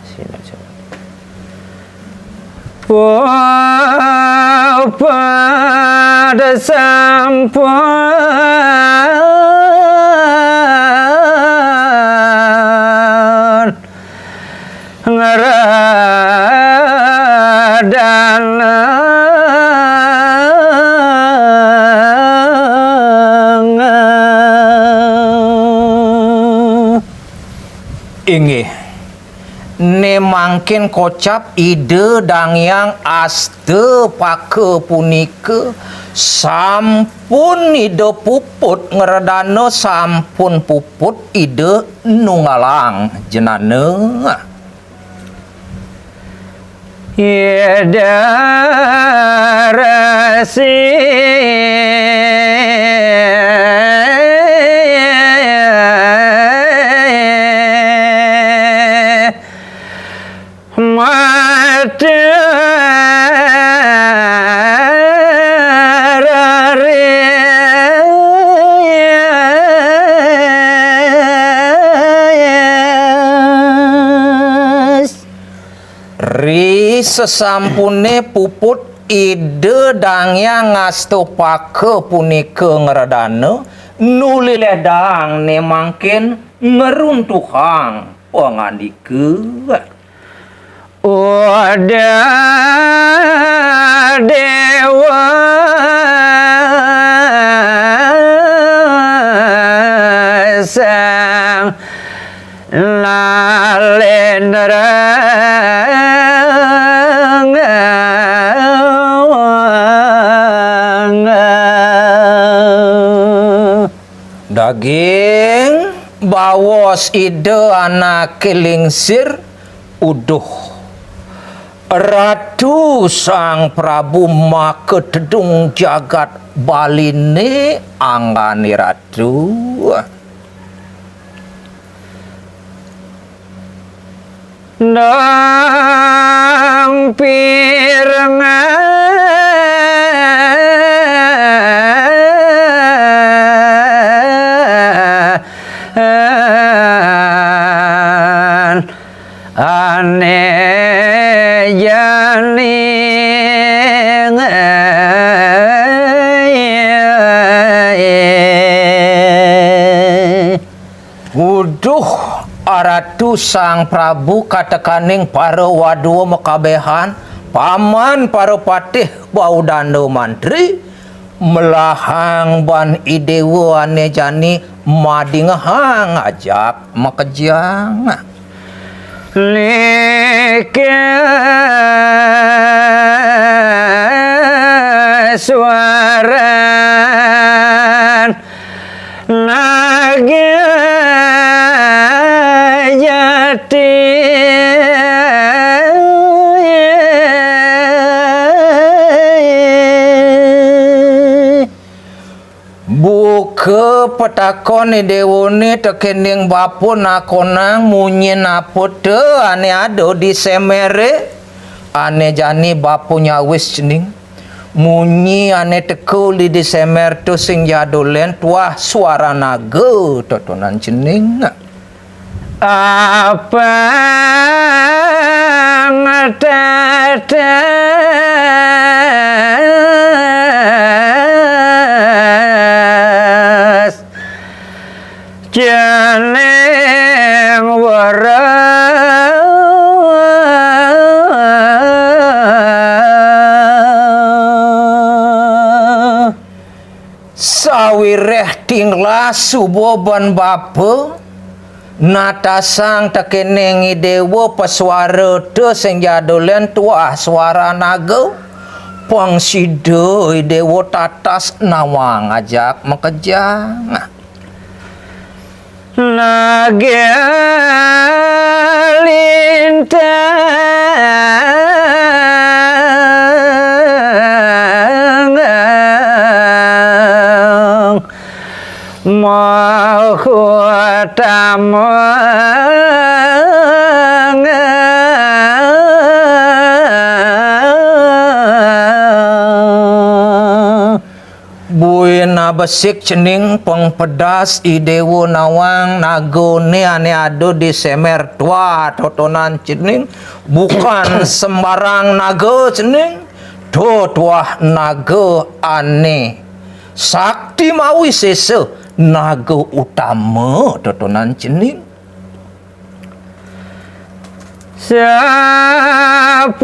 Sini coba. Pada sampun ngeradana Inggih ne mangkin kocap ide dang yang aste pake punika sampun ide puput ngeredana sampun puput ide nunggalang jenana Ida rasi ri sesampune puput ide dang yang ngasto pake punika ngeredana nuli ledang ne mangkin ngeruntuhang pangandika Oda dewa sang lalendra daging bawos ide anak kelingsir uduh Ratu Sang Prabu maka tedung jagat baline anggani ratu Nang pirengan ane jani uduh Ratu Sang Prabu katekaning para wadua mekabehan paman para patih bau danda mantri melahang ban idewa ane jani madingahang ajak makejang Lika suaran naga jati buka petakon dewone tekening bapun nakonang munyin apote ane ado di semere ane jani bapunya wis cening munyi ane tekuli di semer tu sing jadolen tuah suara naga totonan cening apa ngatatas janeng warang sawireh tinglah suboban bapa natasang tekenengi dewa pesuara te sing jadolen tuah suara naga pangsida dewa tatas nawang ajak makejang naga lintang mahutamu buina besik cening pengpedas idewo nawang nago ne ane ado di semer tua totonan cening bukan sembarang naga cening tua naga ane sakti mawi sese naga utama totonan cening sapunika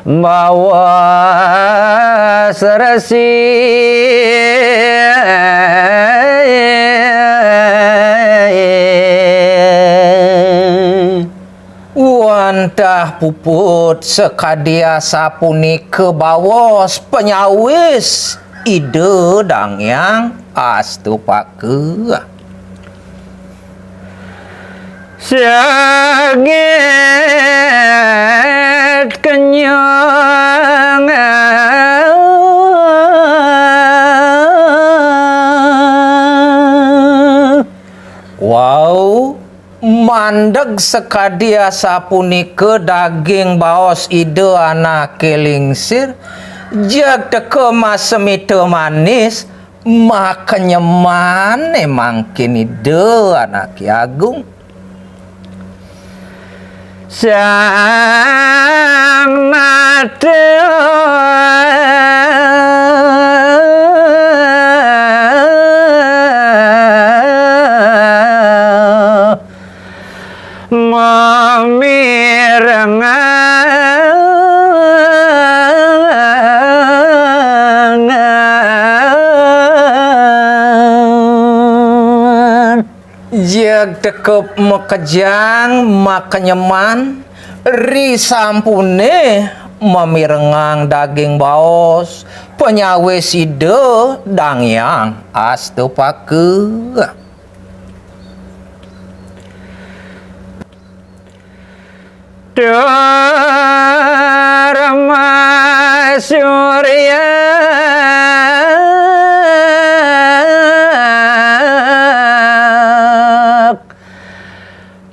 bawa serasi wantah puput sekadia sapunika bawos penyawis ide dang yang astupake sangat kenyang wow mandeg sekadia sapunika daging baos ide anak kelingsir jag teke masemite manis makanya mane mangkin ide anak Ki Agung sang nate jeg tekep mekejang makenyeman ri sampune memirengang daging baos penyawis ide dang yang astupake Dharma Surya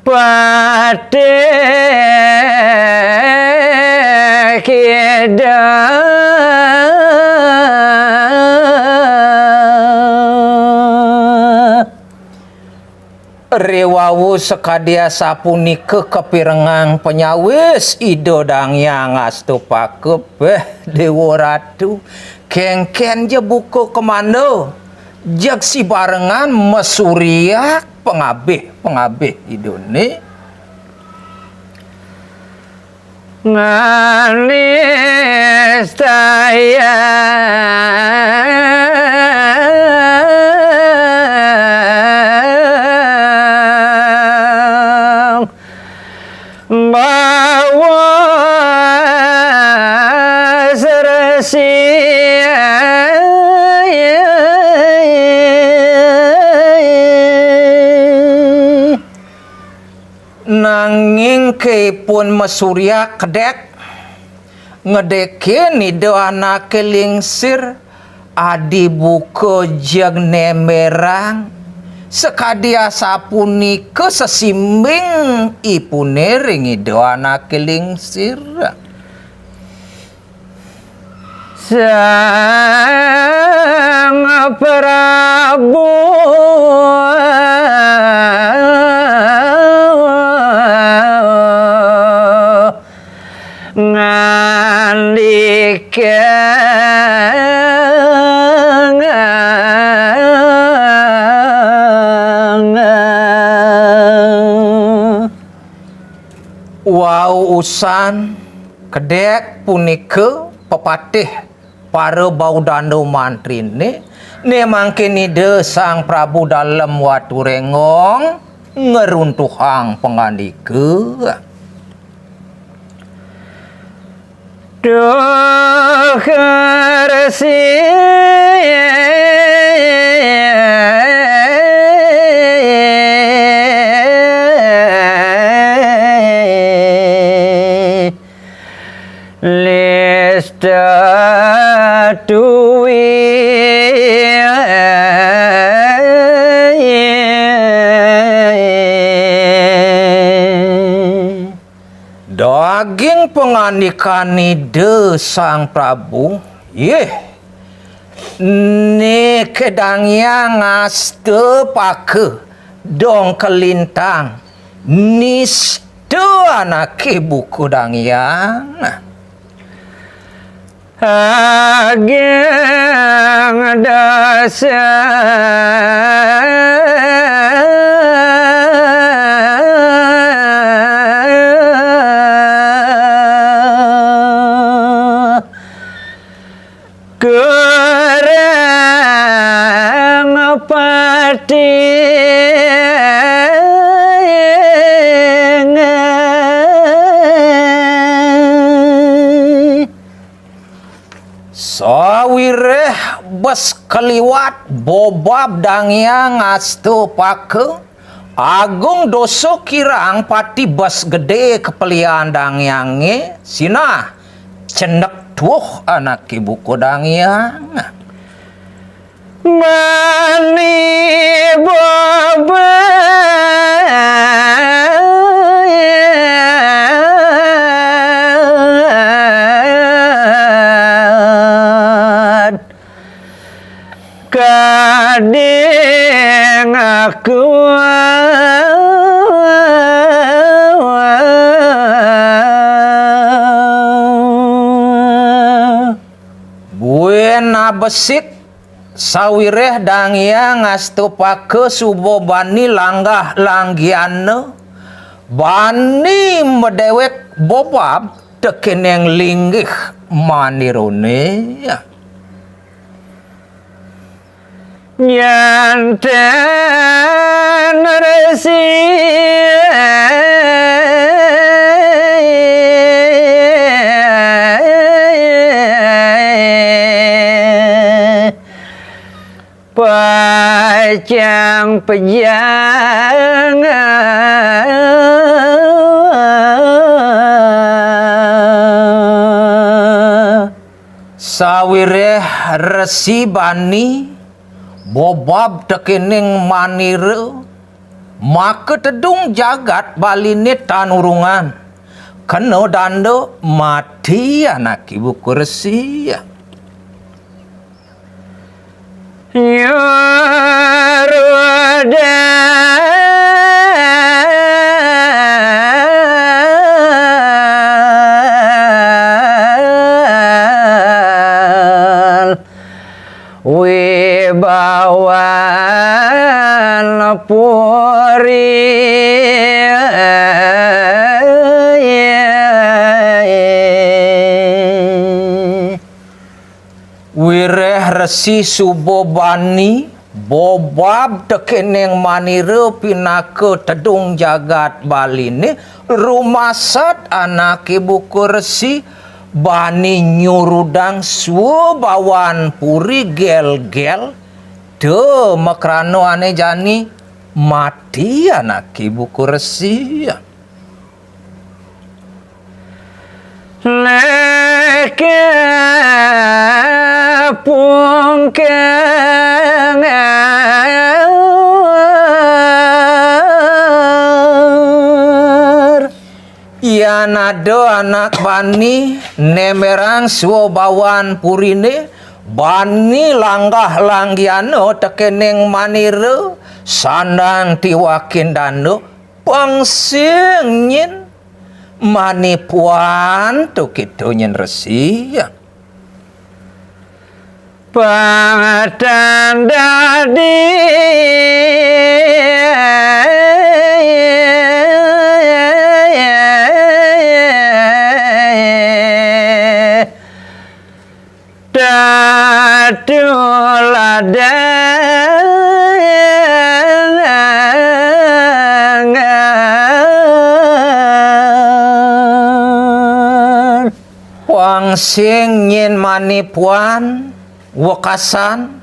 Pate rewawu sekadia sapunika kepirengang penyawis ido dang yang astupake dewa ratu kengken je buku kemana jak si barengan mesuriak pengabih idone nganis taya bawa serasi nanging kepun mesurya kedek ngedekin ide anak kelingsir adi buka jeg nemerang sekadia sapunika sesimbing ipune ring ide anak kelingsir sang Prabu wow usan kedek punika pepatih para baudanda mantri ne mangkin ide sang Prabu dalam watu rengong ngeruntuhang pengandika Dohersi Lestatui Ning penganikani de Sang Prabu, ni kedang yang aste pake dong kelintang niste anak ibu kudang yang ageng dasar kereng pati sawireh bes keliwat bobab dangyang astu pake agung doso kirang pati bes gede kepelian dangyange sina cenek tuh anak ibu kodangyang mani bobat kadang aku buena besik sawireh dangyang astu pake subo bani langgah langgiane bani medewek bobab tekeneng linggih manirone nyanten resi pacang pejang sawireh resi bani bobab tekening manire maka tedung jagat baline tanurungan kena danda mati anak ibu kursi wibawan puri wireh resi subo bani bobab tekeneng manire pinake tedung jagat baline rumasat anak ibu kursi bani nyurudang subawan puri gel-gel de makrano ane jani mati anak ibu kursi leke pungkeng yan ado anak bani nemerang subawan purine bani langgah langgiano tekeneng manire sandang tiwakin dano pangsingin manipuan tu kitu nyen resi Patanda di tuladan wangsing nyen manipuan wakasan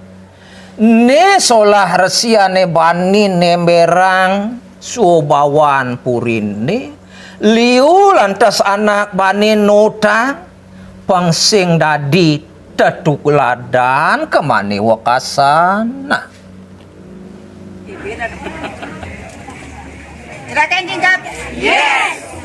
ne solah resiane bani nemberang subawan purine liu lantas anak bani nutang pangsing dadi tetuladan kemani wakasan nah Silakan jingkap. Yes.